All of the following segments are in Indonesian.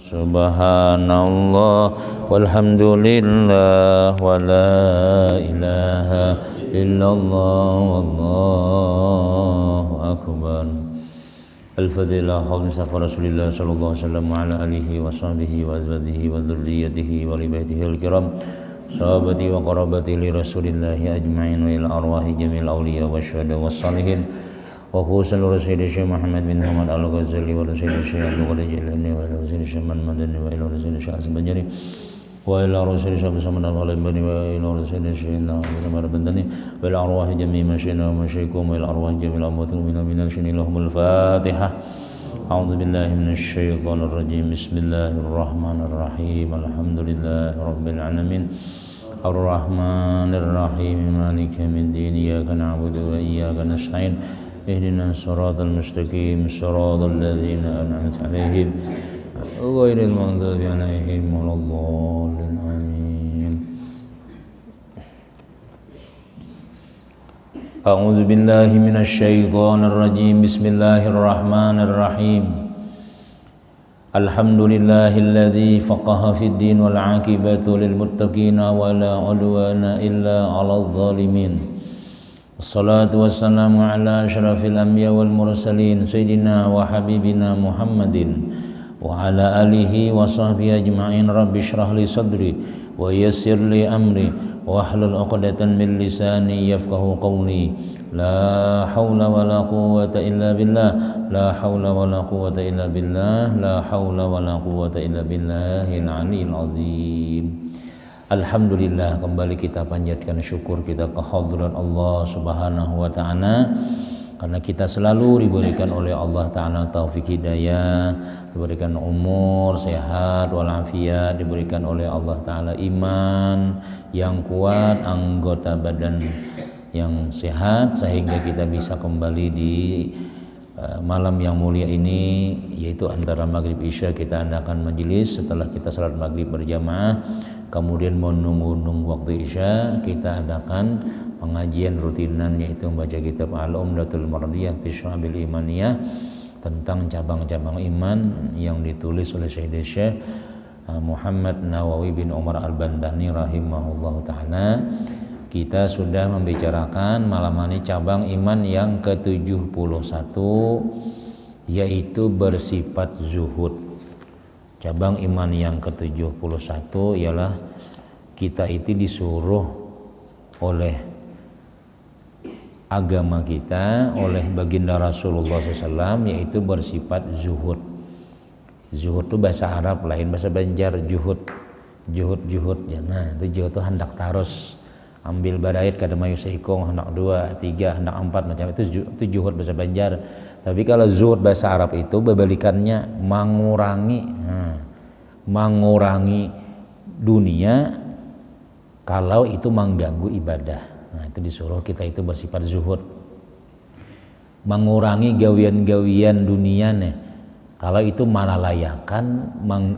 Subhanallah walhamdulillah wa la ilaha illallah wallahu akbar. Al-Fadilah Khawmi Safa Rasulillah sallallahu alaihi wasallam ala alihi wa sahbihi wa azwajihi wa dhurriyyatihi wa libaitihi al-kiram sahabati wa qarabati li Rasulillahi ajma'in wa ila arwahi jamil awliya wa syuhada wa salihin wa khususan Rasulullah Syekh Muhammad bin Muhammad Al-Ghazali wa Rasulullah Syekh Abdul Qadir Jilani wa Rasulullah Syekh Madani wa ila Rasulullah Syekh Asbajani wa ila Rasulullah Syekh Samad al-Albani wa ila Rasulullah Syekh Muhammad Bandani wa ila arwahi jami' masyaykhina wa masyaykhum wa ila arwahi jamil amwat minal syani lahumul Fatihah. A'udzu billahi minasy syaithanir rajim. Bismillahirrahmanirrahim. Alhamdulillahi rabbil alamin. Ar-Rahmanir Rahim. Maliki yaumiddin. Iyyaka na'budu wa iyyaka nasta'in. Ihdinas siratal mustaqim. Siratal ladzina an'amta 'alaihim ghairil maghdubi 'alaihim waladdallin. Amin. A'udzu billahi minasy syaithanir rajim. Bismillahirrahmanirrahim. Alhamdulillahilladzi faqaha fid din wal 'aqibatu lil muttaqina wa la 'udwana illa 'alal zalimin. Wassalatu wassalamu ala asyrafil anbiya wal mursalin sayyidina wa habibina Muhammadin wa ala alihi wa sahbihi ajma'in. Rabbi shrah li sadri wa yassir li amri wa hlul 'uqdatan min lisani yafqahu qawli. La haula wa la quwwata illa billah. La haula wa la quwwata illa billah. La haula wa la quwwata illa billahil aliyyil azim. Alhamdulillah, kembali kita panjatkan syukur kita ke hadirat Allah Subhanahu wa taala karena kita selalu diberikan oleh Allah taala taufik hidayah, diberikan umur sehat walafiat, diberikan oleh Allah taala iman yang kuat, anggota badan yang sehat sehingga kita bisa kembali di malam yang mulia ini, yaitu antara maghrib isya kita adakan majelis. Setelah kita salat maghrib berjamaah, kemudian menunggu waktu isya, kita adakan pengajian rutinan, yaitu membaca kitab Al-Umdatul Mardiyah fi Syu'abil Imaniyah tentang cabang-cabang iman yang ditulis oleh Syekh Muhammad Nawawi bin Umar Al-Bandani rahimahullahu taala. Kita sudah membicarakan malam ini cabang iman yang ke-71, yaitu bersifat zuhud. Cabang iman yang ke-71 ialah kita itu disuruh oleh agama kita, oleh baginda Rasulullah SAW, yaitu bersifat zuhud. Zuhud itu bahasa Arab, lain bahasa Banjar juhud. Juhud ya. Nah, itu juhud itu hendak tarus, ambil badait kada mayu seikong, hendak 2, 3, hendak 4, macam itu juhud bahasa Banjar. Tapi kalau zuhud bahasa Arab itu berbalikannya mengurangi dunia kalau itu mengganggu ibadah. Nah, itu disuruh kita itu bersifat zuhud, mengurangi gawian-gawian dunia nih kalau itu malalayakan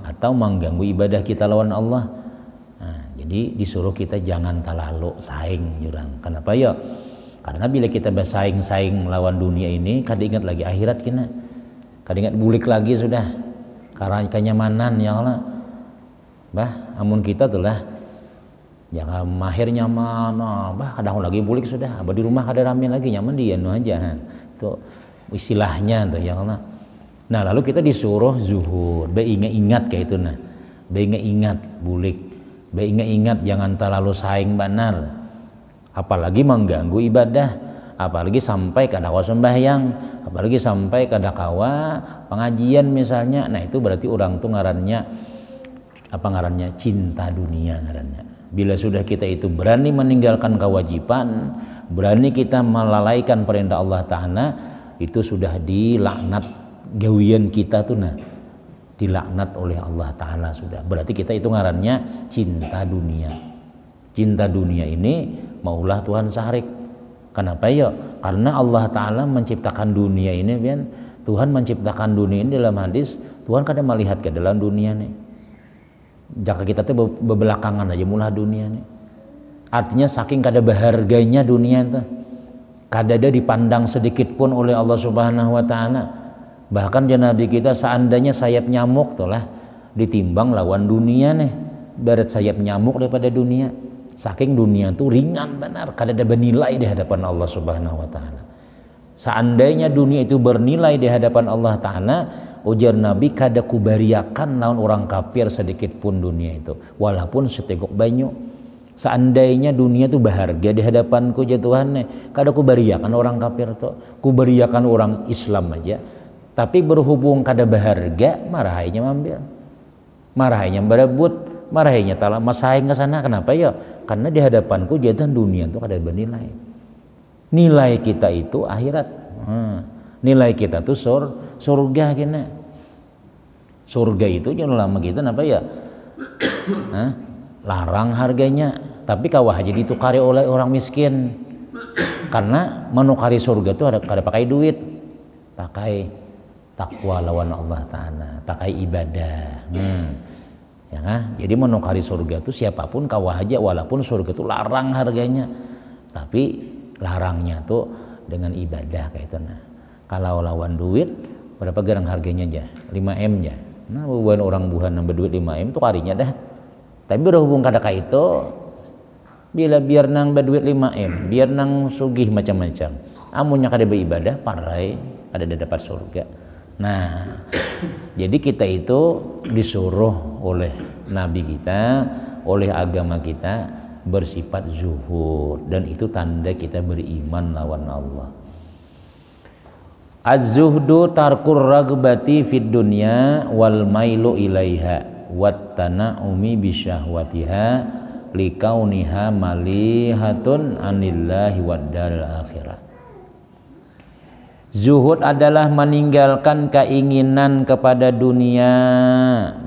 atau mengganggu ibadah kita lawan Allah. Nah, jadi disuruh kita jangan terlalu saing jurang. Kenapa ya? Karena bila kita bersaing-saing melawan dunia ini, kada ingat lagi akhirat kita, kada ingat bulik lagi sudah. Karena kenyamanan ya Allah. Amun kita tuh lah, jangan mahir nyaman, kadang lagi bulik sudah. Abah di rumah kada rame lagi, nyaman dia no aja. Itu istilahnya tuh ya Allah. Nah lalu kita disuruh zuhud, ingat kayak itu nah, ingat bulik, ingat jangan terlalu saing benar. Apalagi mengganggu ibadah, apalagi sampai kada kawa sembahyang, apalagi sampai kada kawa pengajian misalnya. Nah itu berarti orang tuh ngarannya cinta dunia ngarannya. Bila sudah kita itu berani meninggalkan kewajiban, berani kita melalaikan perintah Allah Ta'ala, itu sudah dilaknat gawian kita tuh nah, dilaknat oleh Allah Ta'ala sudah. Berarti kita itu ngarannya cinta dunia. Cinta dunia ini maulah Tuhan saharik. Kenapa ya? Karena Allah Ta'ala menciptakan dunia ini, Tuhan menciptakan dunia ini dalam hadis, Tuhan kadang melihat ke dalam dunia nih. Jika kita tuh bebelakangan aja mulah dunia nih. Artinya saking kada berharganya dunia itu, kada ada dipandang sedikit pun oleh Allah Subhanahu wa Ta'ala. Bahkan Nabi kita seandainya sayap nyamuk tuh lah, ditimbang lawan dunia nih, barat sayap nyamuk daripada dunia. Saking dunia tuh ringan benar, kada ada bernilai di hadapan Allah Subhanahu wa taala. Seandainya dunia itu bernilai di hadapan Allah taala, ujar Nabi, kada kubariakan lawan orang kafir sedikit pun dunia itu, walaupun seteguk banyu. Seandainya dunia itu berharga di hadapanku ya Tuhan, kada kubariakan orang kafir tuh, kubariakan orang Islam aja. Tapi berhubung kada berharga, marahainya ambil, marahainya berebut, marahainya talah masaing ke sana. Kenapa ya? Karena di hadapanku jatuh dunia itu kada bernilai. Nilai kita itu akhirat. Nilai kita tuh surga gini. Surga itu jangan lama kita apa ya? Larang harganya. Tapi kawah aja ditukari oleh orang miskin. Karena menukari surga itu ada pakai duit, pakai takwa lawan Allah Ta'ala, pakai ibadah. Ya kan? Jadi menukari surga itu siapapun kawah aja, walaupun surga itu larang harganya, tapi larangnya tuh dengan ibadah kayak itu. Nah, kalau lawan duit berapa gerang harganya aja? 5M aja. Nah, bukan orang buhan nambah duit 5M tuh karinya dah. Tapi berhubung kada kayak itu, bila biar nang berduit 5M, biar nang sugih macam-macam, amunnya kada beribadah parai ada dapat surga. Nah, jadi kita itu disuruh oleh Nabi kita, oleh agama kita bersifat zuhud, dan itu tanda kita beriman lawan Allah. Az-zuhdu tarkur ragbati fid dunya wal mailu ilaiha wat tana'umi bisyahwatiha likauniha malihatun anillahi wad daril akhirah. Zuhud adalah meninggalkan keinginan kepada dunia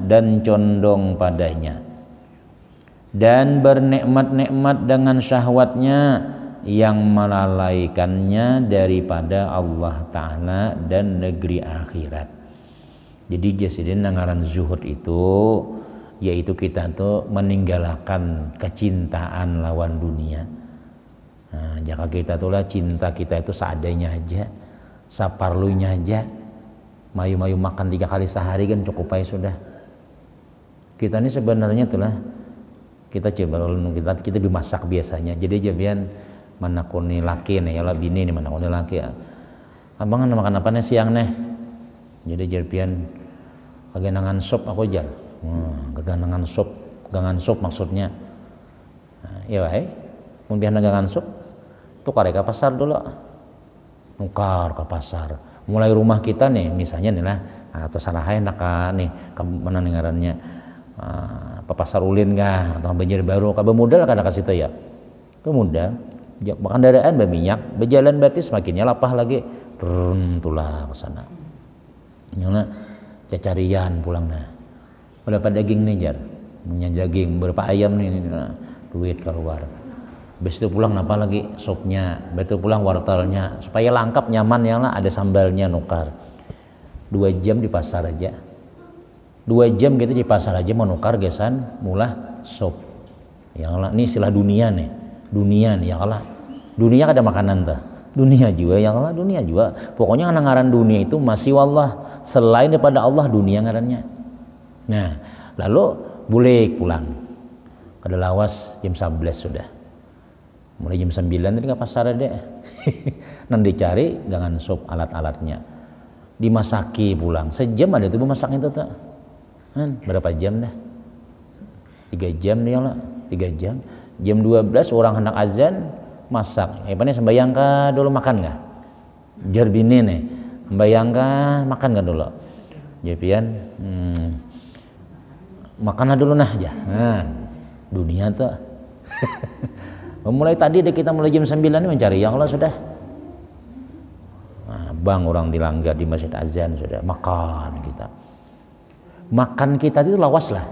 dan condong padanya, dan bernikmat-nikmat dengan syahwatnya yang melalaikannya daripada Allah Ta'ala dan negeri akhirat. Jadi jasidin nangaran zuhud itu yaitu kita tuh meninggalkan kecintaan lawan dunia. Nah, jika kita tuh lah cinta kita itu seadanya aja, saparlunya aja, mayu-mayu makan 3 kali sehari kan cukup aja sudah. Kita ini sebenarnya tuh lah kita coba kita bimasak biasanya. Jadi jabian manakuni laki nih, ya lah bini nih manakuni laki ya. Abang makan apa nih siang nih? Jadi jabian kagenangan sop aku jal. Keganangan sop, gangan sop maksudnya. Nah, ya wae, kemudian gangan sop, tukar ke pasar dulu, nukar ke pasar. Mulai rumah kita nih, misalnya nih lah, atas sarahay nak nih, mana nengarannya, pasar ulin kah, atau banjir baru, kabe modal kada kasih tahu ya, kemudian, makan daraan berminyak, berjalan batis makinnya lapah lagi, tulah ke sana, nyala cacarian pulang nah. Berapa daging nih jar, punya daging berapa ayam nih, duit keluar. Habis itu pulang apa lagi sopnya, betul pulang wortelnya supaya lengkap nyaman ya lah, ada sambalnya nukar. 2 jam di pasar aja, 2 jam gitu di pasar aja mau nukar gesan mulah sop. Ya Allah, ini istilah dunia nih, dunia nih ya Allah. Dunia ada makanan tuh, dunia juga ya Allah, dunia juga. Pokoknya ngaran dunia itu masih wallah, selain daripada Allah dunia ngarannya. Nah, lalu bulik pulang. Kada lawas jam 11 sudah. Mulai jam 9 tadi ke pasar deh. Nanti dicari jangan sop alat-alatnya. Dimasaki pulang. Sejam ada tuh masak itu tuh. Berapa jam dah? 3 jam nih lah, 3 jam. Jam 12 orang hendak azan masak. Apa nih sembayang kah dulu makan nggak? Jar bini nih, sembayang kah makan nggak dulu? Japian, makanlah dulu nah aja. Nah, dunia tuh. Mulai tadi deh kita mulai jam 9 ini mencari yang Allah sudah. Nah, bang orang di Langgar di Masjid Azan sudah makan kita. Makan kita itu lawas lah.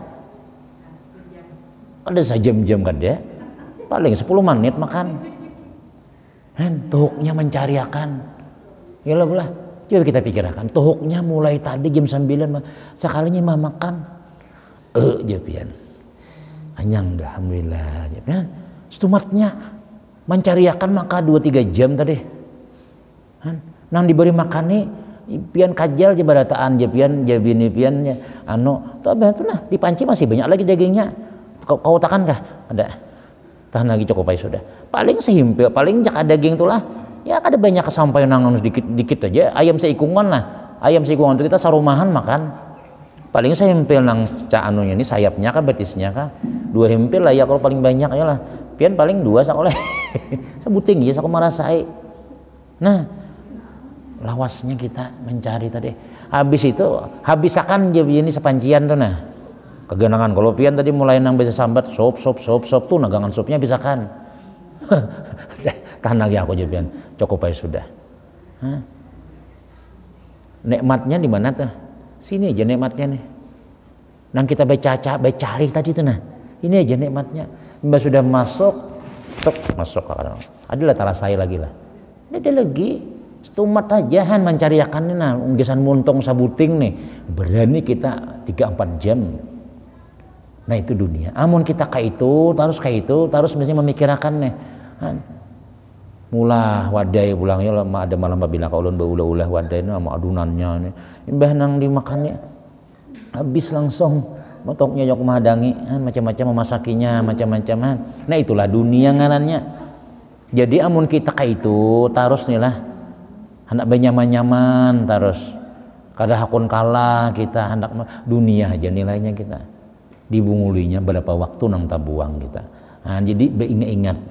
Ada sejam-jam kan dia. Paling 10 menit makan. Tuhuknya mencariakan. Ya lah, coba kita pikirkan. Tuhuknya mulai tadi jam 9 sekalinya mah makan. Japian. Anyang dah alhamdulillah japian. Stumatnya mencariakan maka 2-3 jam tadi. Nang diberi makan nih pian kajal je barataan je pian je bini pian je tapi itu nah di panci masih banyak lagi dagingnya. Kau takan kah? Ada. Tahan lagi cukup aja sudah. Paling sehimpil, paling jak ada daging tulah. Ya ada banyak kesampaian nang dikit aja. Ayam seikungan lah. Ayam seikungan itu kita sarumahan makan. Paling sehimpil nang anunya ini sayapnya kah betisnya kah? 2 himpil lah ya kalau paling banyak ya lah. Pian paling 2 sakoleh. Sebuting ya saku marasai. Nah, lawasnya kita mencari tadi. Habis itu habisakan je ini sepancian tuh nah. Kegenangan kalau pian tadi mulai nang bisa sambat sop tuh nagangan sopnya bisakan. Tahan lagi aku je pian. Cukup aja sudah. Nikmatnya di mana tuh? Sini aja nikmatnya nih. Nang kita cari tadi tuh nah. Ini aja nikmatnya. Mbak sudah masuk adalah tara saya lagi lah. Ada lagi setumat aja han mencariakan ini nah unggesan muntung sabuting nih berani kita 3-4 jam. Nah itu dunia. Amun kita kayak itu terus mesti memikirkan nih han. Mulah wadai pulangnya lama ada malam bila kaulun baulah wadai sama adunannya nih imbah nang dimakannya habis langsung motoknya jok mahadangi macam-macam memasakinya macam-macam. Nah itulah dunia ngarannya. Jadi amun kita kayak itu terus nih lah hendak benyaman-nyaman terus kada hakun kalah kita hendak dunia aja nilainya kita dibungulinya berapa waktu nang tabuang kita. Nah, jadi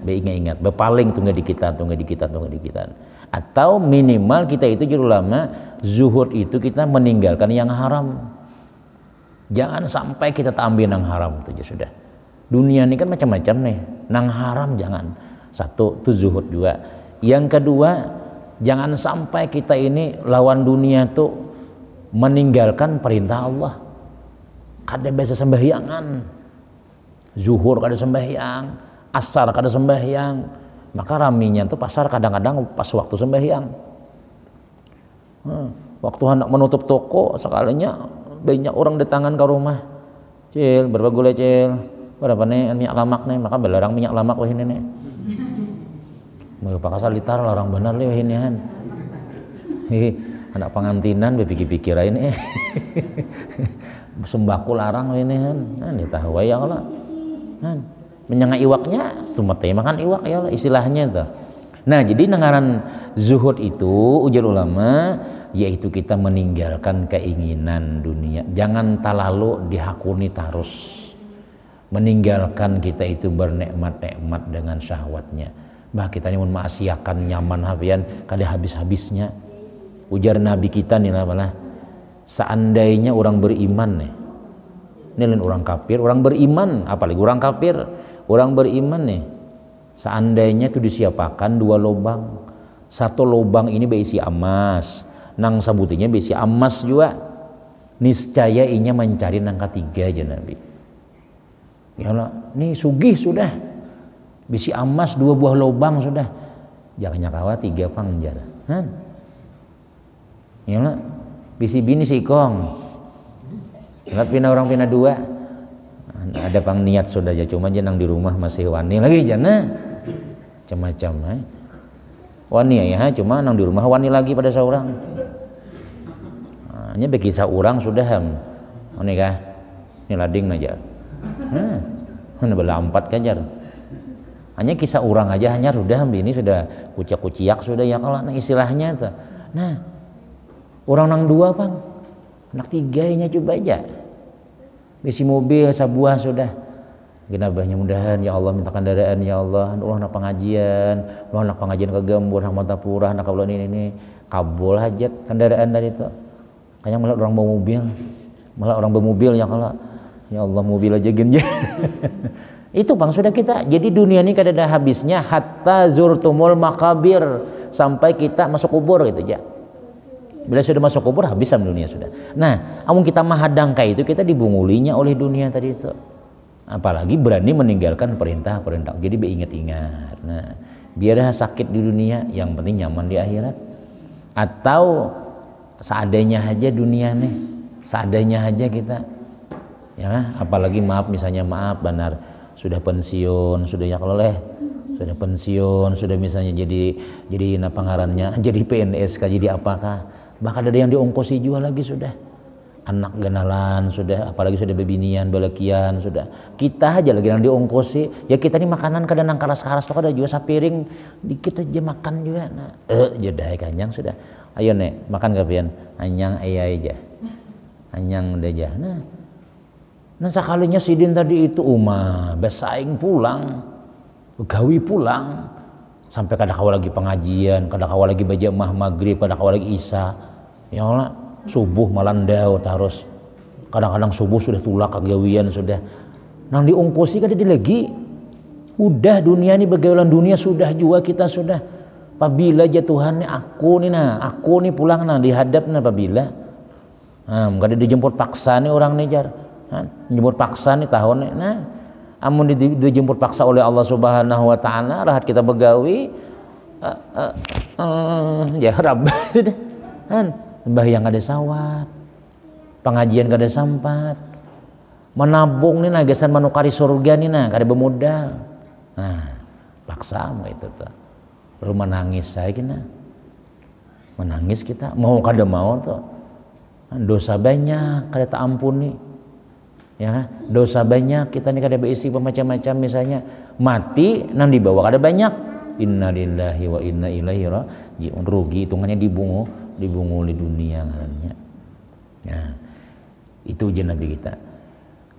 beingat bepaling tunggu di kita atau minimal kita itu juru lama zuhud itu kita meninggalkan yang haram. Jangan sampai kita ambil nang haram itu sudah. Dunia ini kan macam-macam nih, nang haram jangan. Satu itu zuhud juga. Yang kedua jangan sampai kita ini lawan dunia tuh meninggalkan perintah Allah. Kada biasa sembahyangan, zuhur kada sembahyang, asar kada sembahyang. Maka raminya tuh pasar kadang-kadang pas waktu sembahyang. Waktu hendak menutup toko sekalinya banyak orang datangan ke rumah. Cil, berapa gula cil? Berapa nih minyak lamak nih? Maka belarang minyak lamak wah ini nih. Mau pakai salitar larang benar leh ini han. Anak pengantinan berpikir-pikir ini. Sembako larang ini han. Nah, tahu ya kalau. Menyangka iwaknya, stumete makan iwak ya istilahnya tuh. Nah, jadi nengaran zuhud itu ujar ulama yaitu kita meninggalkan keinginan dunia. Jangan terlalu dihakuni terus. Meninggalkan kita itu bernikmat-nikmat dengan syahwatnya. Bah kita nyamun maasiakan nyaman hafian kada habis-habisnya. Ujar Nabi kita nih lah, seandainya orang beriman nih, ini orang kafir, orang beriman, apalagi orang kafir, orang beriman nih, seandainya itu disiapakan 2 lubang, 1 lubang ini berisi emas, nang sabutinya berisi emas juga, niscaya inya mencari nang ketiga aja Nabi. Ya Allah, nih sugih sudah. Bisi emas 2 buah lubang sudah. Jangan nyakawa 3 pangjar. Ya lah. Bisi bini sikong. Enggak pina orang pina 2. Ada pang niat sudah aja cuma jenang di rumah masih wani lagi jana. Macam-macam wani ya cuma nang di rumah wani lagi pada seorang. Hanya bagi seorang sudah ini kah? Ini lading aja. Mana bela 4 kajar. Hanya kisah orang aja hanya sudah ini sudah kuciak-kuciak sudah ya kalau istilahnya tuh. Nah, orang nang 2 bang, anak 3 nya coba aja. Bisi mobil sebuah sudah. Genabahnya mudahan ya Allah minta kendaraan ya Allah. Allah nak pengajian ke Gembur, nak Matapura, nak kabul ini kabul hajat kendaraan dari itu. Kayaknya malah orang bawa mobil ya kalau ya Allah mobil aja genja. Itu bang sudah kita. Jadi dunia ini kada ada habisnya hatta zurtumul makabir sampai kita masuk kubur gitu aja. Bila sudah masuk kubur habis dunia sudah. Nah, amun kita mahadang kayak itu kita dibungulinya oleh dunia tadi itu. Apalagi berani meninggalkan perintah-perintah. Jadi beringat-ingat. Nah, biar sakit di dunia, yang penting nyaman di akhirat. Atau seadanya aja dunia nih, seadanya aja kita. Ya, apalagi misalnya maaf benar sudah pensiun, sudah ya kalau sudah pensiun, sudah misalnya jadi pangharannya, jadi PNS kah, jadi apakah? Bahkan ada yang diongkosi juga lagi sudah. Anak genalan sudah, apalagi sudah bebinian, balakian sudah. Kita aja lagi yang diongkosi. Ya kita nih makanan kadang karas-karas tuh ada juga sapiring dikit aja makan juga. Nah, jedai kanyang sudah. Ayo nek makan kapian. Anyang ayai aja. Anyang udah aja. Nah sekalinya sidin tadi itu bersaing pulang, gawi pulang, sampai kadang kawal lagi pengajian, kadang kawal lagi baca maghrib, kadang kawal lagi isya, ya Allah, subuh malandau terus, kadang-kadang subuh sudah tulak kagawian sudah, nang diungkusi kada lagi, udah dunia ini begaulan dunia sudah juga kita sudah, apabila jatuhannya aku nih pulang dihadap apabila, kada dijemput paksa nih orang nih jar. Jemput paksa nih tahun amun dijemput paksa oleh Allah Subhanahu wa taala rahat kita begawi ya Rabb sembahyang kada sawat, pengajian kada sampat, menabung nih gasan manukari surga nih kada bemodal, paksa mau itu tuh rumah nangis saya kena menangis kita mau kada mau tuh dosa banyak kada tak ampuni. Ya, dosa banyak kita nih kada berisi macam-macam, misalnya mati nang dibawa kada banyak, innalillahi wa inna ilaihi raji'un, rugi hitungannya dibungu di dunia ngarannya. Ya, itu ujian Nabi kita.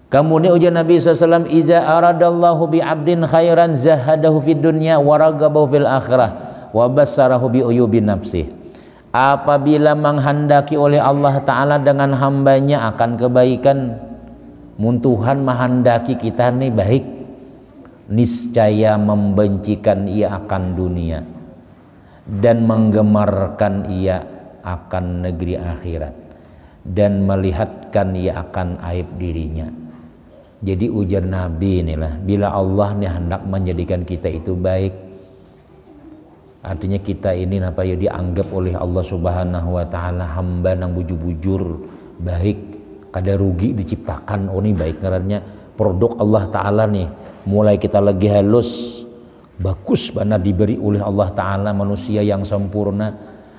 Kemudian ujian Nabi SAW, iza aradallahu bi abdin khairan zahadahu fid dunya wa ragabahu fil akhirah wa bassarahu bi uyubin nafsih. Apabila menghendaki oleh Allah Ta'ala dengan hambanya akan kebaikan, Tuhan menghendaki kita nih baik, niscaya membencikan ia akan dunia dan menggemarkan ia akan negeri akhirat dan melihatkan ia akan aib dirinya. Jadi ujar Nabi inilah, bila Allah nih hendak menjadikan kita itu baik, artinya kita ini dianggap oleh Allah Subhanahu wa taala hamba nang bujur-bujur baik, kada rugi diciptakan, ini baik ngarannya produk Allah Ta'ala nih, mulai kita lagi halus bagus mana diberi oleh Allah Ta'ala manusia yang sempurna.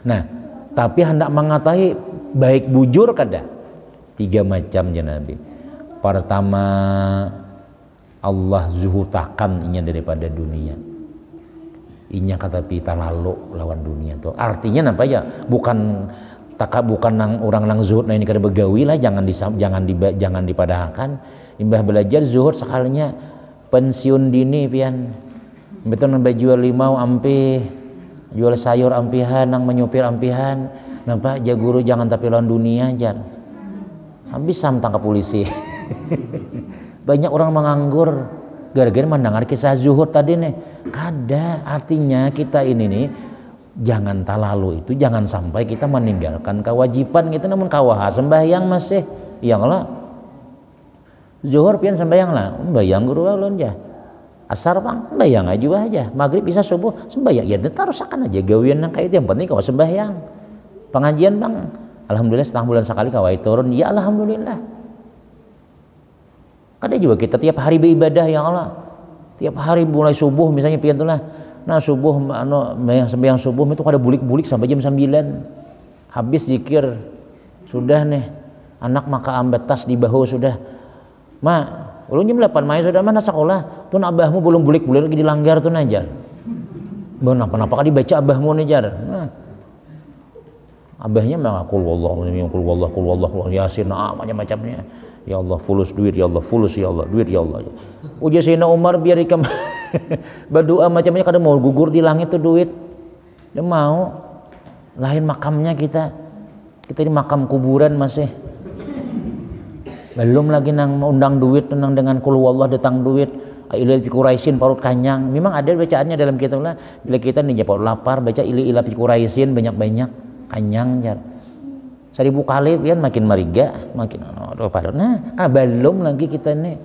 Nah tapi hendak mengatakan baik bujur kada, 3 macam ya Nabi. Pertama, Allah zuhutakan inya daripada dunia, inya kata pita lalu lawan dunia tuh, artinya apa ya, bukan nang orang nang zuhud ini kada begawi lah, jangan dipadahkan. Imbah belajar zuhud sekalinya pensiun dini pian, betul nambah jual limau ampih, jual sayur ampihan, nang menyupir ampihan, nampak ja guru jangan tapi lawan dunia jar, habis sam tangkap polisi. Banyak orang menganggur gara-gara mendengar kisah zuhud tadi nih, kada, artinya kita ini nih jangan talalu itu, jangan sampai kita meninggalkan kewajiban kita, namun kawaha sembahyang masih yang lah zuhur pian sembahyang lah, sembahyang guru alun ya, asar bang sembahyang aja, maghrib bisa subuh sembahyang, ya tetap rusakan aja gawian nang kayak itu, yang penting kau sembahyang. Pengajian bang, alhamdulillah setengah bulan sekali kawai turun, ya alhamdulillah. Kada juga kita tiap hari beribadah ya Allah, tiap hari mulai subuh misalnya pian tuh lah. Nah subuh sembahyang subuh itu kada bulik-bulik sampai jam 9. Habis zikir sudah nih, anak maka ambat tas di bahu sudah. Ulun jam 8 mai sudah mana sekolah. Tuh abahmu belum bulik-bulik lagi dilanggar tuh najar. Napa-napa kan dibaca abahmu najar. Nah, abahnya mah qul wallahu yasin macam-macamnya. Ya Allah fulus duit, ya Allah fulus, ya Allah duit, ya Allah. Ujar Sayyidina Umar biar ikam berdoa macamnya kada mau gugur di langit tuh duit. Dia mau lain makamnya kita ini makam kuburan masih. Belum lagi nang undang duit, nang dengan qul wallah datang duit. Ilal Quraisyin parut kanyang. Memang ada bacaannya dalam kitabnya. Bila kita nih parut lapar baca ilal Quraisyin banyak-banyak kanyang jar. 1000 kali pian makin mariga, makin nah belum lagi kita nih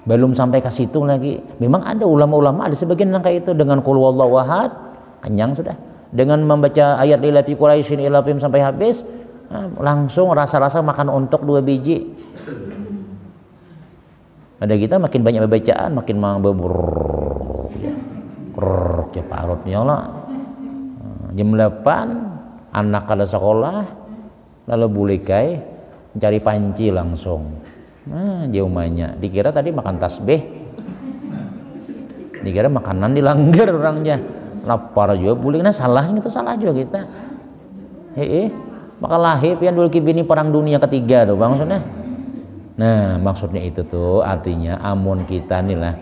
belum sampai ke situ lagi. Memang ada ulama-ulama ada sebagian yang kayak itu dengan qul wallahu ahad kenyang sudah, dengan membaca ayat ilati quraisyin ilapim sampai habis, langsung rasa-rasa makan untuk 2 biji. Ada kita makin banyak bacaan makin ya parutnya lah. Jam 8 anak kada sekolah lalu bulikai mencari panci langsung. Nah, jauh banyak. Dikira tadi makan tasbih, dikira makanan dilanggar orangnya. Lapar juga bulik. Nah salahnya itu salah juga kita. Maka lahir pian dulu kibini perang dunia ketiga tuh maksudnya. Nah maksudnya itu tuh artinya amun kita nih lah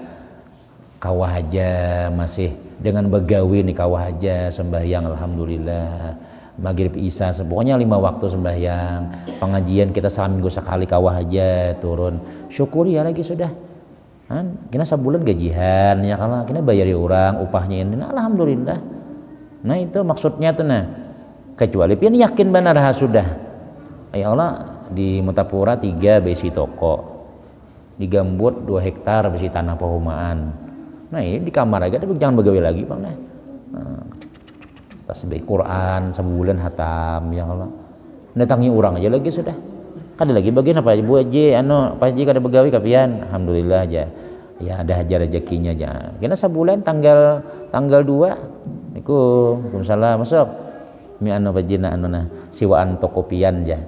kawah aja masih dengan begawi nih kawah aja sembahyang alhamdulillah. Maghrib isya pokoknya 5 waktu sembahyang, pengajian kita seminggu sekali kawah aja turun, syukuri ya lagi sudah kan kena sebulan gajian ya kalau kena bayari orang upahnya ini nah, alhamdulillah. Nah itu maksudnya tuh nah kecuali pian yakin benar sudah ya Allah di Mutapura 3 besi toko, di Gambut 2 hektar besi tanah perumahan. Nah ini di kamar aja tapi jangan begawe lagi bang nah. Tasbih Quran sebulan hatam ya Allah datangi orang aja lagi sudah kada lagi bagian apa ibu aja Pak Haji kada begawi kapian alhamdulillah aja ya ada aja rezekinya aja kena sebulan tanggal 2 Waalaikumsalam masuk mi Pak Haji siwaan tokopian aja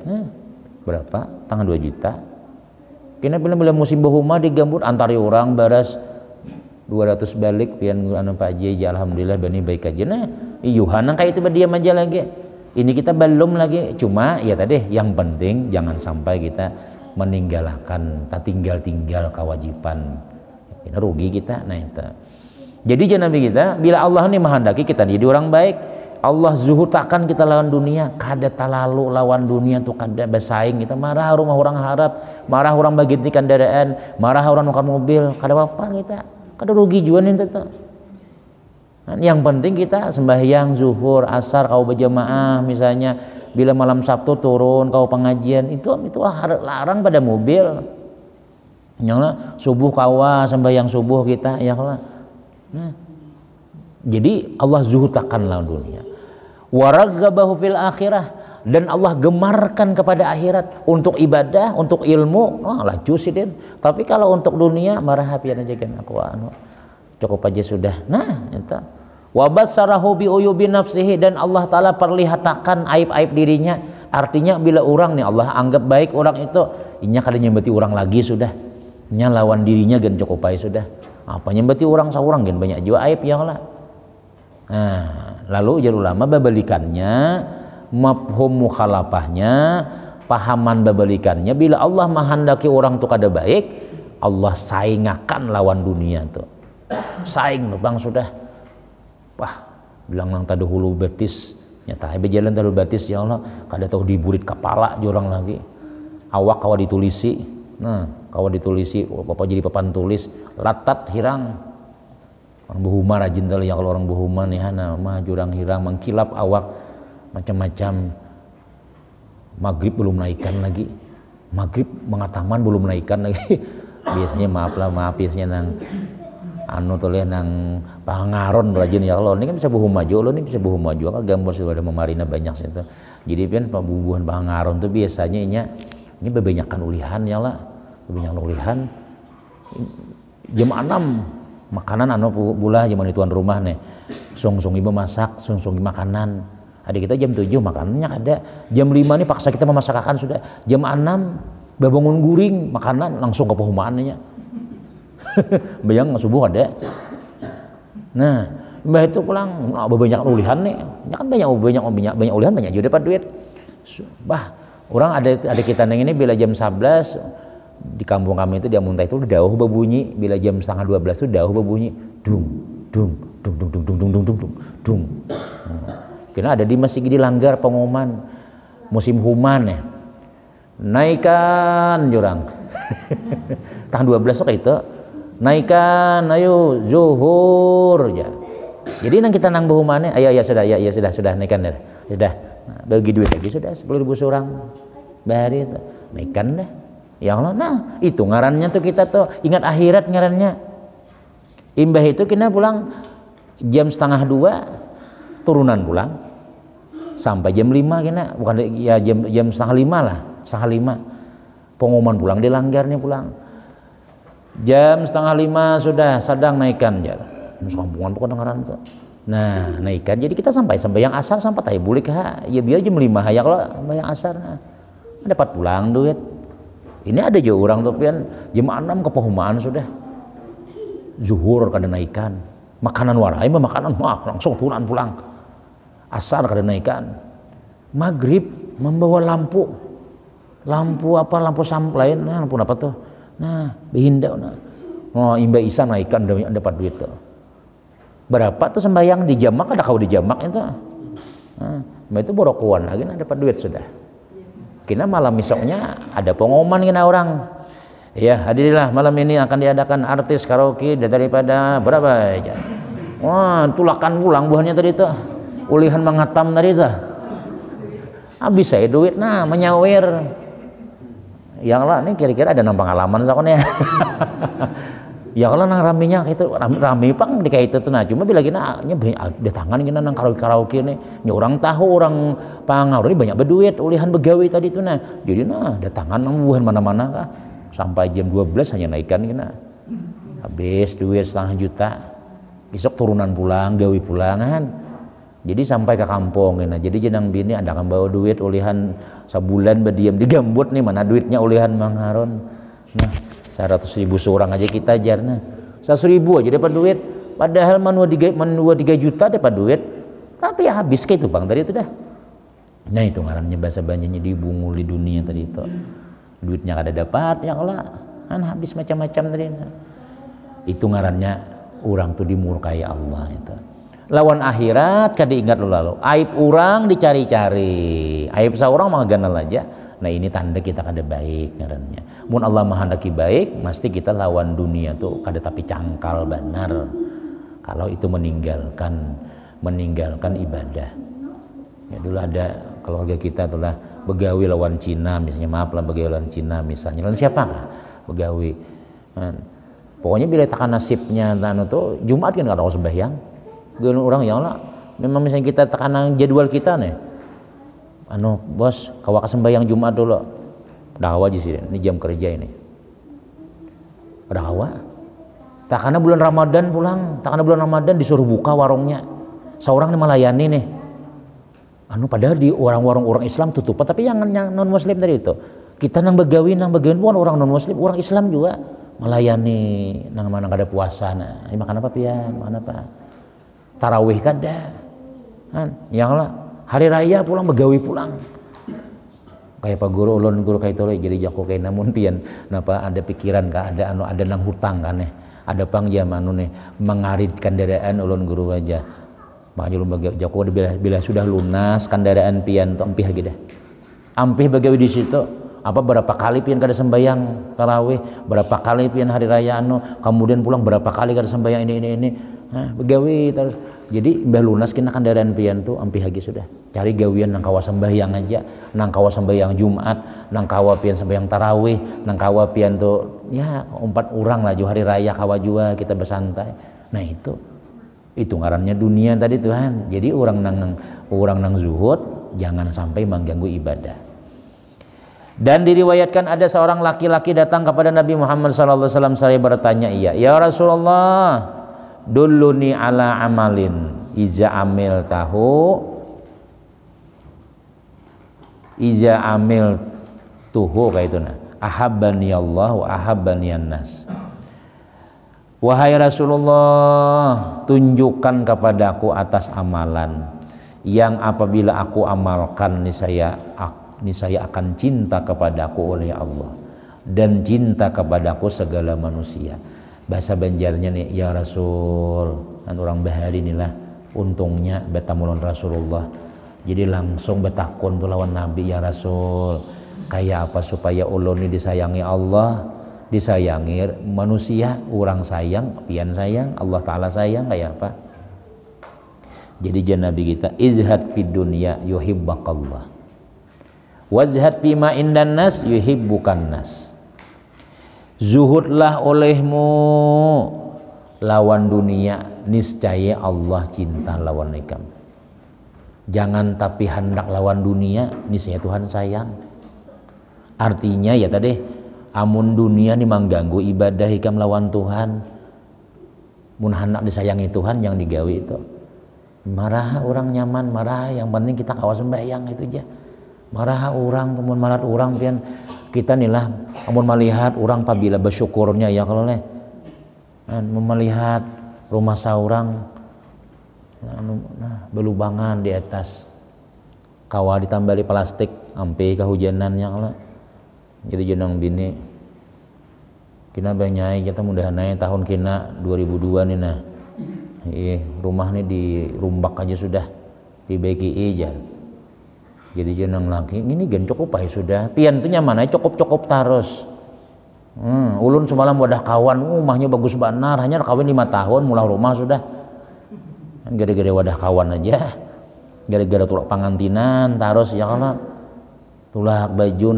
berapa tanggal 2 juta kena bila musim bahuma di Gambut antari orang baras 200 balik pian Pak Haji aja alhamdulillah bani baik aja nah Yuhanang kayak itu berdiam aja lagi. Ini kita belum lagi. Cuma ya tadi yang penting jangan sampai kita meninggalkan, tak tinggal kewajiban. Ini rugi kita. Nah itu. Jadi jangan kita bila Allah ini menghendaki kita jadi orang baik, Allah zuhutakan kita lawan dunia. Kada talalu lawan dunia tuh kada bersaing kita marah rumah orang harap, marah orang bagi kendaraan, marah orang nukar mobil, kada apa kita. Kada rugi juga nih tuh. Yang penting kita sembahyang zuhur, asar kau berjamaah misalnya bila malam Sabtu turun kau pengajian itu larang pada mobil. Nyala subuh kawa sembahyang subuh kita ya Allah. Nah, jadi Allah zuhutakan lawan dunia. Waraghabahu fil akhirah dan Allah gemarkan kepada akhirat untuk ibadah, untuk ilmu. Laju sih Den. Tapi kalau untuk dunia marah hapian aja kan aku cukup aja sudah. Nah itu wabassarahu bi uyubi nafsihi dan Allah taala perlihatkan aib-aib dirinya. Artinya bila orang nih Allah anggap baik orang itu inya kada nyembeti orang lagi sudah nya lawan dirinya gen cukup aja sudah apa nyembeti orang saurang gen banyak juga aib ya Allah. Nah lalu jar ulama babalikannya mafhum mukhalafahnya pahaman babalikannya bila Allah menghendaki orang tuh kada baik Allah saingakan lawan dunia tuh saing bang sudah wah bilang nang tadi hulu betis nyata berjalan tadi betis ya Allah kada tahu diburit kepala jorang lagi awak kawa ditulisi nah kawa ditulisi apa jadi papan tulis latat hirang orang buhuma rajin tali ya kalau orang buhuma nih hana mah jurang hirang mengkilap awak macam-macam maghrib belum naikkan lagi maghrib mengataman belum naikkan lagi biasanya maaf biasanya nang tuh nang pangaron rajin ya Allah ini kan bisa buhum maju lo ini bisa buhum maju kan gambar sudah ada memarina banyak situ jadi kan pembubuhan pangaron tuh biasanya ini bebanyakan ulihan ya Allah bebanyakan ulihan jam 6 makanan pula zaman tuan rumah nih sung ibu masak sung makanan adik kita jam 7 makanannya ada jam 5 nih paksa kita memasakkan sudah jam 6 bangun guring makanan langsung ke pehumaannya bayang subuh ada. Nah, mbah itu pulang banyak ulihan nih. Ya kan banyak ulihan banyak juga dapat duit. Bah, orang ada kita neng ini bila jam 11 di kampung kami itu dia muntah itu dauh berbunyi, bila jam setengah 12 itu dauh berbunyi dung dung dung dung dung dung dung dung dung dung. Kena ada di masjid di langgar pengumuman musim human ya. Naikkan jurang. Tanggal 12 kok itu naikkan ayo zuhur ya. Jadi nang kita nang buhumane ayo ya sudah naikkan dah. Sudah. Nah, bagi duit lagi sudah 10.000 seorang. Bahari itu naikkan dah. Ya Allah. Nah, itu ngarannya tuh kita tuh ingat akhirat ngarannya. Imbah itu kita pulang jam setengah 2 turunan pulang. Sampai jam 5 kena bukan ya jam setengah 5 lah, setengah 5. Pengumuman pulang di langgarnya pulang. Jam setengah 5 sudah sedang naikkan ya. Kampungan pokoknya ngaran tuh. Nah, naikkan jadi kita sampai yang asar sampai tai bulik ya biar jam 5 ya kalau yang asar nah. dapat pulang duit. Ini ada juga orang tuh pian jam 6 kepahumaan sudah zuhur kada naikan, makanan warai makanan langsung tulan pulang, asar kada naikan, maghrib membawa lampu lain, lampu apa tuh, nah behinda, oh imba isa naikan dapat duit tuh. Berapa tuh sembayang di jamak, ada kau di jamak itu, nah itu borokuan lagi dapat duit sudah. Kina malam besoknya ada pengumuman kina orang, ya hadirilah malam ini akan diadakan artis karaoke daripada berapa aja. Wah tulakan pulang buahnya tadi tuh, ulihan mengatam tadi tuh, habis saya duit nah menyawir. Yang lah ini kira-kira ada nang pengalaman sakonya. Ya kalau nang raminya itu rame pang di kayak itu tuh, nah cuma bila kina datangan kina nang karaoke nih, orang tahu orang pangau ini banyak berduit ulihan begawi tadi tuh, nah jadi nah datangan nang buhan mana-mana kah sampai jam 12 hanya naikkan kina, habis duit 1,5 juta, besok turunan pulang gawi pulangan, jadi sampai ke kampung kina, jadi jenang bini ada kan bawa duit ulihan sebulan berdiam di gambut nih, mana duitnya ulihan mangharon, nah 100.000 seorang aja kita ajar, nah 100.000 aja dapat duit, padahal manua 3 juta dapat duit, tapi ya habis kayak itu bang tadi itu dah. Nah itu ngarannya bahasa banyak dibungul di dunia tadi itu, duitnya kada dapat ya kalau kan habis macam-macam tadi, itu ngarannya orang tuh dimurkai Allah itu. Lawan akhirat kada ingat lalu, aib orang dicari-cari, aib seorang mah ganal aja. Nah ini tanda kita kada baik ngarannya. Mun Allah menghendaki baik, mesti kita lawan dunia tuh kada tapi cangkal benar. Kalau itu meninggalkan ibadah. Ya dulu ada keluarga kita itulah begawi lawan Cina misalnya, maaf lah begawi lawan Cina misalnya. Lawan siapa kah? Begawi. Pokoknya bila tekan nasibnya anu tuh Jumat kan kada mau sembahyang. Guna orang yang lah memang misalnya kita tekan jadwal kita nih. Bos, kawak sembahyang Jumat dulu. Dakwah aja sih, ini jam kerja ini. Dakwah. Tak karena bulan Ramadan pulang, tak karena bulan Ramadan disuruh buka warungnya. Seorang nih melayani nih. Padahal di warung-warung orang Islam tutup, tapi yang non Muslim tadi itu. Kita nang begawi bukan orang non Muslim, orang Islam juga melayani nang mana kada puasa. Nah, ini makan apa pian? Makan apa? Tarawih kada. Yang lah hari raya pulang begawi pulang. Kayak Pak Guru ulun guru kayak itu jadi jago kayak namun pian napa ada pikiran kah ada nang hutang kan ada pang jam nih mengarit kendaraan ulun guru aja makanya ulun bagi jago bila sudah lunas kendaraan pian to ampih lagi dah ampih begawi di situ apa berapa kali pian kada sembayang tarawih berapa kali pian hari raya kemudian pulang berapa kali kada sembayang ini begawi terus jadi mbah lunas kena kendaraan pian tuh ampih lagi sudah cari gawian nang kawa sembahyang aja nang kawa sembahyang Jumat nang kawa pian sembahyang tarawih nang kawa pian tuh ya 4 orang lah hari raya kawa jua kita bersantai. Nah itu ngarannya dunia tadi Tuhan. Jadi orang nang zuhud jangan sampai mengganggu ibadah. Dan diriwayatkan ada seorang laki-laki datang kepada Nabi Muhammad SAW saya bertanya ya Rasulullah dulluni ala amalin iza amil tuhu kayak itu nah ahabbani Allah wa ahabbani nas. Wahai Rasulullah tunjukkan kepadaku atas amalan yang apabila aku amalkan niscaya akan cinta kepadaku oleh Allah dan cinta kepadaku segala manusia. Bahasa Banjarnya nih ya Rasul kan orang bahari inilah untungnya betamulun Rasulullah jadi langsung betakun tuh lawan Nabi ya Rasul kayak apa supaya ulun ini disayangi Allah disayangi manusia orang sayang pian sayang Allah Ta'ala sayang kayak apa jadi jan Nabi kita izhad fid dunya yuhibbakallah wazhad fima indan nas yuhibbukan nas. Zuhudlah olehmu lawan dunia niscaya Allah cinta lawan ikam. Jangan tapi hendak lawan dunia niscaya Tuhan sayang. Artinya ya tadi amun dunia ni mengganggu ibadah ikam lawan Tuhan. Mun hendak disayangi Tuhan yang digawi itu. Marah orang nyaman marah yang penting kita kawas sembahyang itu aja. marah orang temun malat orang pian kita nilah amun melihat orang pabila bersyukurnya ya kalau leh melihat rumah saurang belubangan di atas kawah ditambah di plastik ampe kehujanannya kalau jadi jenang bini kina banyai kita mudahan tahun kina 2002 nih nah rumah nih dirumbak aja sudah dibaiki aja jadi jenang laki ini gen cukup aja sudah pian tuh nyaman aja cukup terus ulun semalam wadah kawan rumahnya bagus benar hanya kawin 5 tahun mulai rumah sudah gara-gara wadah kawan aja gara-gara tulak pangantinan terus ya kalau tulak baju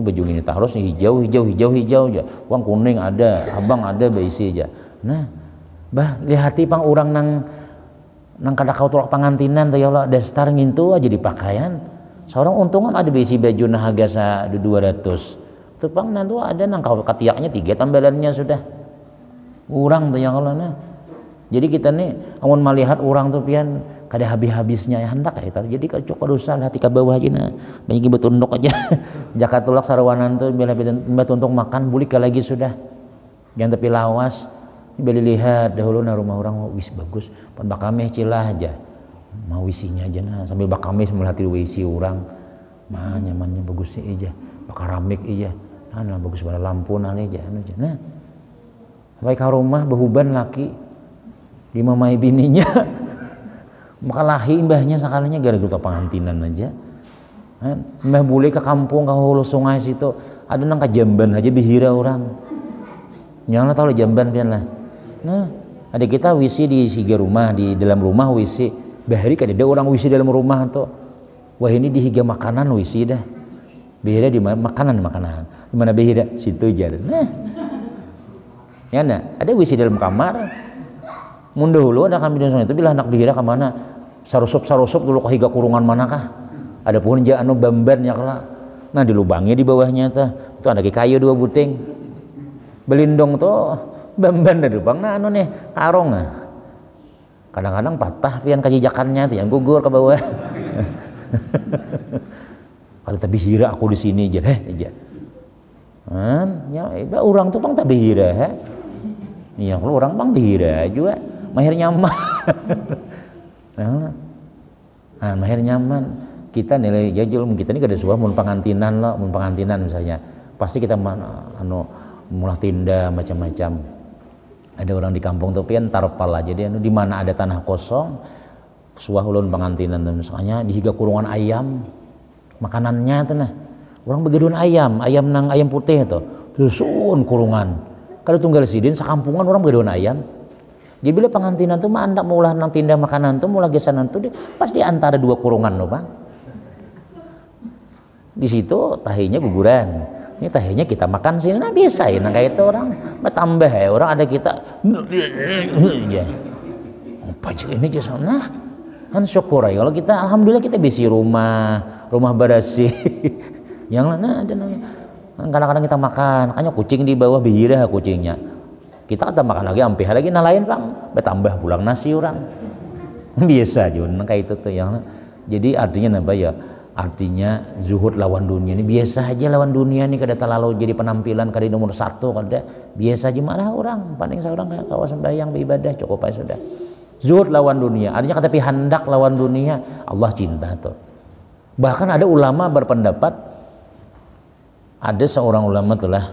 baju ini terus hijau aja uang kuning ada abang ada beisi aja nah bah lihati pang orang nang kada kau tulak pangantinan tuh ya Allah dasar ngintu aja di pakaian seorang untungan ada beisi baju nah harga sa 200 tuh pang nanti ada nang kau katiaknya 3 tambalannya sudah orang tuh ya Allah nah jadi kita nih amun melihat orang tuh pian kada habis-habisnya ya hendak ya jadi kalau cukup dosa hati ke bawah aja nah banyak betunduk aja jaka tulak sarwanan tuh bila betuntung makan bulik lagi sudah jangan tepi lawas beli lihat dahulu nah rumah orang wis bagus pan bakame cilah aja mau wisinya aja nah sambil bakame melati wisi orang mah nyamannya bagus sih aja bakaramik aja nah bagus pada lampu nah aja nah baik ke rumah behuban laki di mamai bininya makalahi mbahnya sekalinya gara-gara pengantinan aja mbah boleh ke kampung ke hulu sungai situ ada nang ke Jamban aja bihira orang janganlah tahu Jamban pian lah nah ada kita wisi di siga rumah di dalam rumah wisi bahari kada ada orang wisi dalam rumah tuh wah ini di higa makanan wisi dah bihira di makanan di mana bihira situ aja nah ya nah ada wisi dalam kamar mundur dulu ada kami di sungai itu bila anak bihira ke mana sarusup dulu ke higa kurungan manakah ada pohon anu bamban ya kala nah dilubangnya di bawahnya tuh ada kayu 2 buting belindong tuh bamban dari bang nah anu nih karong kadang-kadang patah pian kajijakannya tuh yang gugur ke bawah kalau tak bihira aku di sini aja aja ya orang tuh bang tak bihira ya kalau orang bang bihira juga mahir nyaman mahir nyaman kita nilai jajul kita ini kada suah mun pangantinan misalnya pasti kita mulah tinda macam-macam ada orang di kampung tuh pian tarpal aja dia di mana ada tanah kosong suah ulun pangantinan tuh misalnya di higa kurungan ayam makanannya tuh nah orang begadun ayam nang ayam putih tuh dusun kurungan kada tunggal sidin sakampungan orang begadun ayam jadi bila pangantinan tuh mah andak maulah nang tinda makanan tuh maulah gesanan tuh pas di antara 2 kurungan loh bang di situ tahinya guguran ini tahinya kita makan sini nah biasa ya nah kayak itu orang bertambah ya orang ada kita apa aja ini aja nah kan syukur ya kalau kita alhamdulillah kita bisi rumah berasi yang nah ada kadang-kadang kita makan makanya kucing di bawah bihira kucingnya kita kata makan lagi ampih lagi nah lain bang bertambah pulang nasi orang biasa aja kayak itu tuh yang jadi artinya apa ya artinya zuhud lawan dunia ini biasa aja lawan dunia ini kada terlalu jadi penampilan kada nomor 1 kada biasa aja malah orang paling seorang kawas sembahyang beribadah cukup aja sudah zuhud lawan dunia artinya kata hendak lawan dunia Allah cinta tuh bahkan ada ulama berpendapat ada seorang ulama telah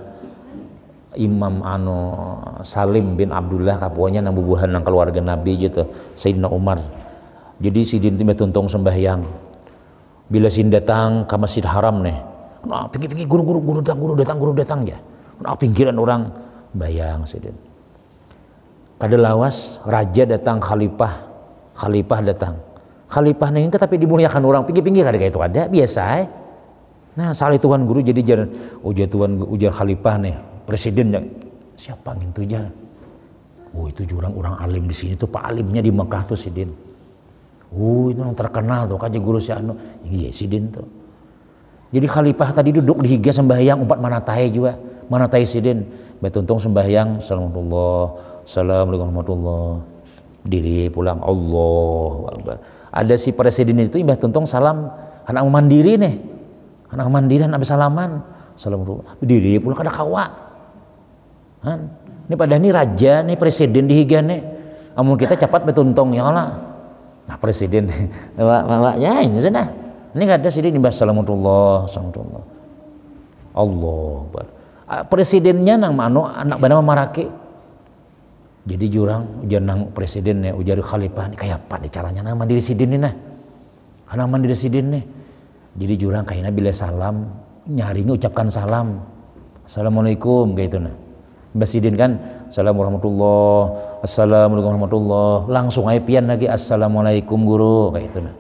Imam Salim bin Abdullah kapuanya nang bubuhan nang keluarga Nabi gitu Sayyidina Umar jadi sidin timbe tuntung sembahyang bila sin datang ke Masjid Haram nih nah pinggir guru datang ya nah pinggiran orang bayang sidin kada lawas raja datang khalifah datang khalifah nih tapi dimuliakan orang pinggir ada kayak itu ada biasa nah salah tuan guru jadi ujar khalifah nih presiden siapa gitu jar itu orang alim di sini tuh pak alimnya di Mekah tuh sidin itu yang terkenal tuh kaji guru si anu iya sidin tuh jadi khalifah tadi duduk di higa sembahyang 4 manatai juga manatai sidin betuntung sembahyang assalamualaikum warahmatullah diri pulang Allahu Akbar ada si presiden itu imbah tuntung salam anak mandiri nih, anak mandiri anak salaman, assalamualaikum, diri pula kada kawa. Ini pada ini raja nih presiden dihigan nih, amun kita cepat betuntong ya lah. Nah presiden, maknya ini sudah, ini kada sih ini bahas assalamualaikum, Allah, presidennya nang mano anak bernama Marake. Jadi jurang ujar nang presidennya ujar khalifah nih kayak apa nih caranya nang mandiri sidin nih nah. Karena mandiri sidin nih. Jadi jurang kayaknya bila salam nyaring ucapkan salam. Assalamualaikum kayak itu nah. Mbak sidin kan assalamualaikum warahmatullah langsung aja pian lagi assalamualaikum guru kayak itu nah.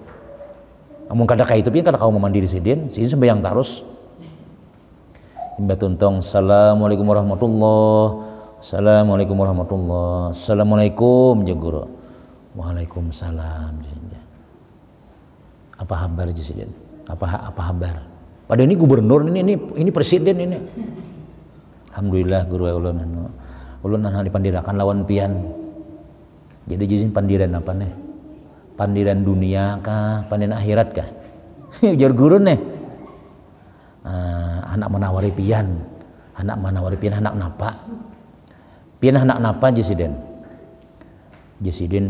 Amun kada kayak itu pian kada kau mandiri sidin sembahyang terus. Mbak tuntong assalamualaikum warahmatullah. Assalamualaikum warahmatullah. Assalamualaikum ya guru. Waalaikumsalam. Apa kabar Presiden? Apa kabar? Padahal ini gubernur ini presiden ini. Alhamdulillah guru ulun nang dipandirakan lawan pian. Jadi jizin pandiran apa nih? Pandiran dunia kah? Pandiran akhirat kah? Ujar guru nih. Anak menawari pian. Anak napa? Pian anak napa Jesiden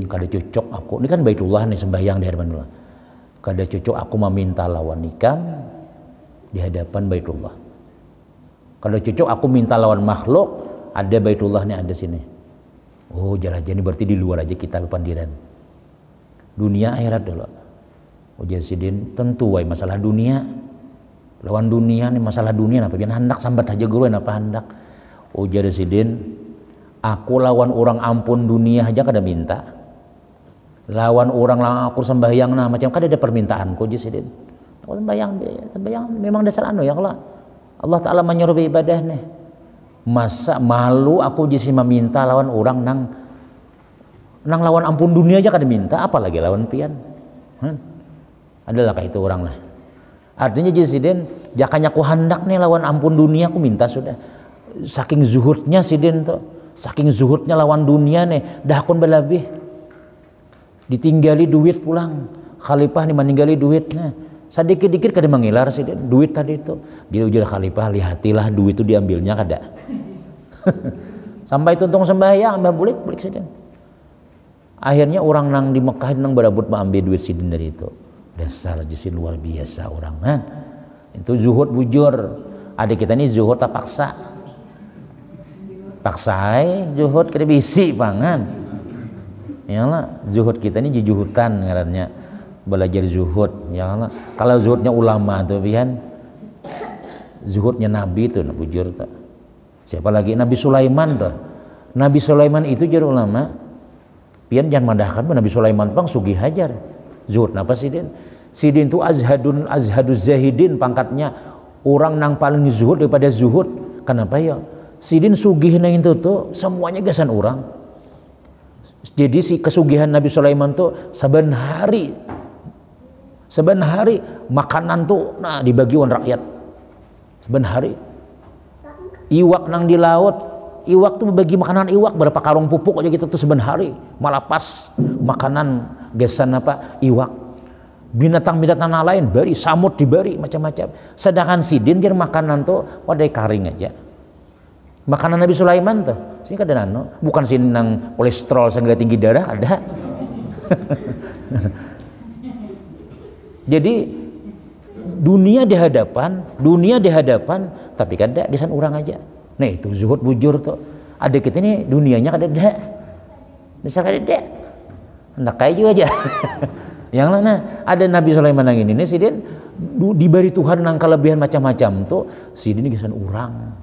kada cocok aku ini kan Baitullah nih sembahyang di hadapan Allah kada cocok aku meminta lawan nikam di hadapan Baitullah kada cocok aku minta lawan makhluk ada Baitullah nih ada sini oh jarah ini berarti di luar aja kita pandiran dunia akhirat dulu oh Jesiden tentu wae masalah dunia lawan dunia nih masalah dunia apa pian hendak sambat aja guru apa hendak oh Jesiden aku lawan orang ampun dunia aja kada minta. Lawan orang lang aku sembahyang nah macam kada ada permintaanku Jesiden. Aku sembahyang memang dasar ya Allah. Allah Taala menyuruh ibadah nih. Masa malu aku Jesiden meminta lawan orang nang lawan ampun dunia aja kada minta apalagi lawan pian. Adalah kayak itu orang lah. Artinya Jesiden jakanya aku hendak nih lawan ampun dunia aku minta sudah. Saking zuhudnya Sidin tuh. Saking zuhudnya lawan dunia nih dah akun berlebih ditinggali duit pulang khalifah nih meninggali duitnya sedikit-dikit kada mengilar sih duit tadi itu dia ujar khalifah lihatilah duit itu diambilnya kada sampai tuntung sembahyang mbah bulik sidin akhirnya orang nang di Mekah nang berabut mengambil duit sidin dari itu dasar jisin luar biasa orang nah itu zuhud bujur adik kita ini zuhud tak paksa paksai zuhud kita bisi pangan ya lah zuhud kita ini juhutan ngarannya belajar zuhud ya lah kalau zuhudnya ulama tuh pian zuhudnya nabi tuh bujur tuh siapa lagi Nabi Sulaiman tuh Nabi Sulaiman itu jar ulama pian jangan madahkan Nabi Sulaiman pang sugih hajar zuhud apa sidin tuh azhaduz zahidin pangkatnya orang nang paling zuhud daripada zuhud kenapa ya Sidin sugih nang itu tuh semuanya gasan orang. Jadi si kesugihan Nabi Sulaiman tuh saben hari makanan tuh nah dibagi wan rakyat. Saben hari iwak nang di laut, iwak tuh bagi makanan iwak berapa karung pupuk aja gitu tuh saben hari malah pas makanan gasan apa iwak. Binatang-binatang lain bari samut dibari macam-macam. Sedangkan Sidin dia makanan tuh wadai karing aja. Makanan Nabi Sulaiman tuh, sini kada nano, bukan sini nang kolesterol sehingga tinggi darah ada. Jadi dunia di hadapan, tapi kada di sana orang aja. Nah itu zuhud bujur tuh. Ada kita ini dunianya kada ada, besar kada ada, hendak kayu aja. Yang mana ada Nabi Sulaiman yang ini sidin diberi Tuhan nang kelebihan macam-macam tuh, sidin gisan orang.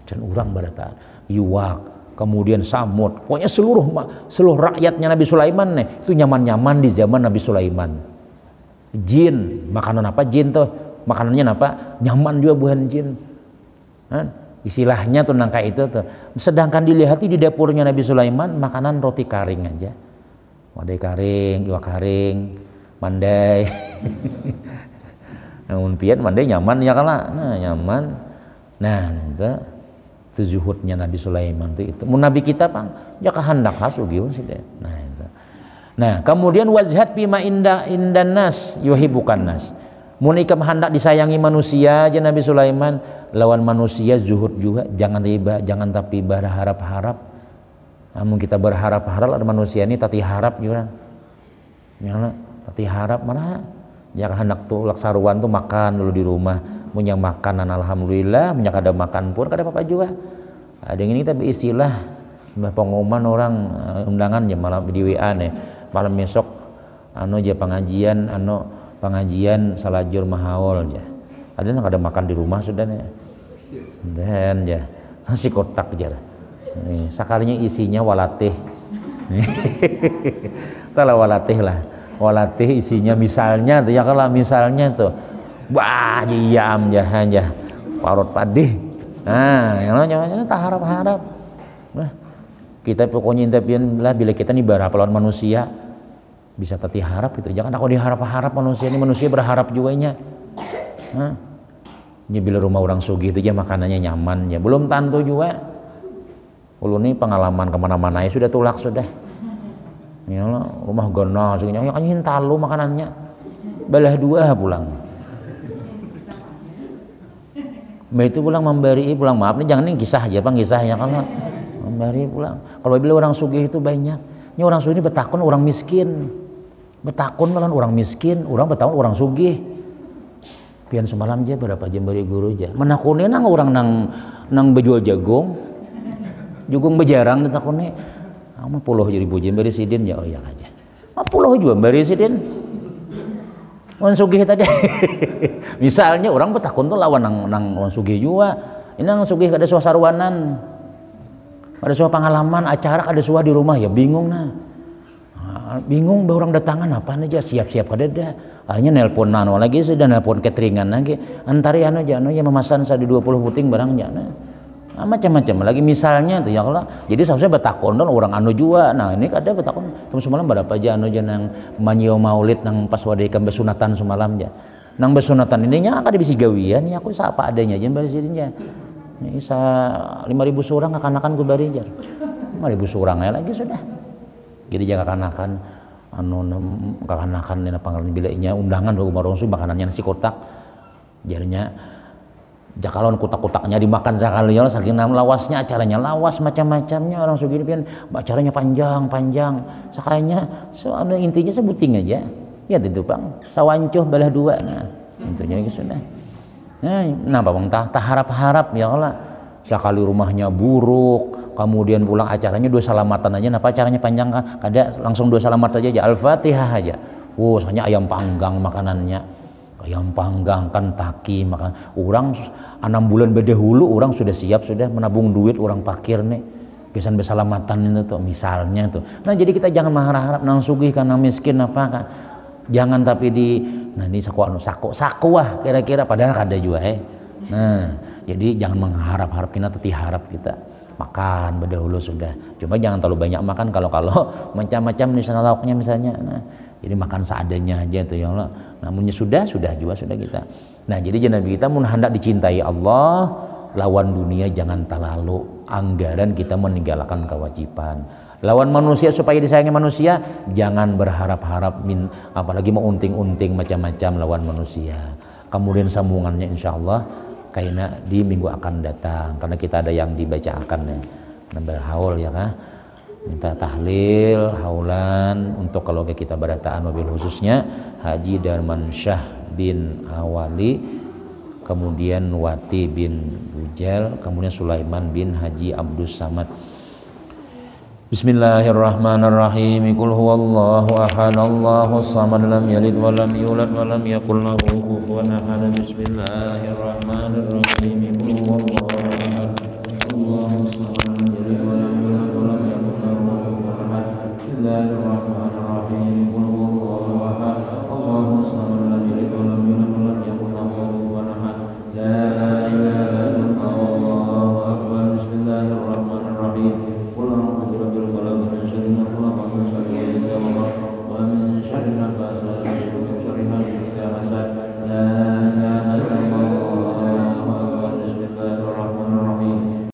Dan orang barataan iwak kemudian samut pokoknya seluruh rakyatnya Nabi Sulaiman nih itu nyaman-nyaman di zaman Nabi Sulaiman jin makanan apa jin tuh makanannya apa nyaman juga bukan jin istilahnya tuh nang kayak itu tuh sedangkan dilihat di dapurnya Nabi Sulaiman makanan roti karing aja wadai karing iwak karing mandai namun pian mandai nyaman ya kala nah nyaman nah itu zuhudnya Nabi Sulaiman itu mun nabi kita pang ya kehendak hasugiun sih deh nah itu nah kemudian wazhat bima indan nas yuhibukan nas Mun ikam hendak disayangi manusia aja Nabi Sulaiman, lawan manusia zuhud juga, jangan tapi berharap-harap. Namun kita berharap-harap ada manusia ini tati harap juga. Ya, tati harap mana? Jangan hendak tuh laksaruan tuh makan dulu di rumah, punya makanan alhamdulillah, punya kada makan pun kada apa-apa juga. Ada yang ini tapi istilah pengumuman orang undangan ya malam di WA nih, malam besok aja pengajian salajur mahaul aja. Ada yang ada makan di rumah sudah nih. Dan ya masih kotak aja. Nih, sekalinya isinya walatih. Kalau walatih lah. Walatih isinya misalnya tuh ya kalau misalnya tuh wah jiyam aja parut padi. Nah, yang namanya tak harap-harap. Nah, kita pokoknya intian lah bila kita nih berharap lawan manusia bisa tati harap gitu. Jangan aku diharap-harap manusia ini, manusia berharap juga nya. Nah, ya bila rumah orang sugih itu aja makanannya nyaman ya. Belum tentu juga. Ulu nih pengalaman kemana-mana ya sudah tulak sudah. Ya Allah, rumah gono segini ya kan hintalu makanannya. Belah dua pulang. Mbak itu pulang memberi pulang maaf nih jangan nih kisah aja Bang kisahnya kalau memberi pulang. Kalau bila orang sugih itu banyak. Ini orang sugih betakun orang miskin. Betakun malah orang miskin, orang betakun orang sugih. Pian semalam aja berapa jam beri guru aja. Menakuni nang orang nang bejual jagung bejarang ditakuni. Ama 10.000 jam beri sidin ya oh ya aja. 10 juga beri sidin. Orang sugih tadi. Misalnya orang betakun tuh lawan nang orang sugih juga. Ini nang sugih kada suah sarwanan. Ada suah pengalaman acara ada suah di rumah ya bingung nah. Bingung bahwa orang datangan apa aja siap-siap kada ada. Akhirnya nelpon nano lagi sudah nelpon cateringan lagi. Antari anu aja memesan sa di 20 puting barangnya. Nah, macam-macam lagi misalnya tuh ya kalau jadi seharusnya betakon don orang anu juga. Nah, ini kada betakon semalam berapa aja anu aja nang manyo maulid nang pas wadaikan besunatan semalam aja. Nang besunatan ininya kada bisi gawian ya aku apa adanya aja bari sidinnya. Ini 5.000 surang akan-akan gue bari jar. 5.000 surang ya lagi sudah. Jadi jangan kanakan kakanakan ini panggilan bilainya undangan rumah orang sih makanannya nasi kotak jadinya jakalon kotak-kotaknya dimakan sekalinya saking lawasnya acaranya lawas macam-macamnya orang sugih pian acaranya panjang sakanya intinya sebuting aja ya itu Bang sawancuh belah dua nah intinya gitu sudah nah Bang tak harap-harap ya Allah sekali rumahnya buruk kemudian pulang acaranya 2 salamatan aja apa acaranya panjang kada langsung 2 salamat aja Al-Fatihah aja soalnya ayam panggang makanannya ayam panggang Kentucky makan orang 6 bulan bedahulu orang sudah siap sudah menabung duit orang parkir nih biasanya bersalamatan itu tuh misalnya tuh nah jadi kita jangan mengharap nang sugih karena miskin apa kan jangan tapi nah ini saku kira-kira padahal kada juga nah jadi jangan mengharap-harap kita teti harap kita makan berdahulu sudah cuma jangan terlalu banyak makan kalau macam-macam misalnya lauknya misalnya nah, jadi makan seadanya aja tuh ya Allah namun sudah juga sudah kita nah jadi Nabi kita mun hendak dicintai Allah lawan dunia jangan terlalu anggaran kita meninggalkan kewajiban lawan manusia supaya disayangi manusia jangan berharap-harap apalagi mau unting-unting macam-macam lawan manusia kemudian sambungannya insyaallah kayaknya di minggu akan datang karena kita ada yang dibacakan ya nambah haul ya kan minta tahlil haulan untuk kalau kita berataan mobil khususnya Haji Darman Syah bin Awali kemudian Wati bin Bujel kemudian Sulaiman bin Haji Abdus Samad. Bismillahirrahmanirrahim. Qul huwallahu ahad Allahus samad lam yalid wa lam yulad wa lam yakul lahu kufuwan ahad. Bismillahirrahmanirrahim. Qul huwallahu ahad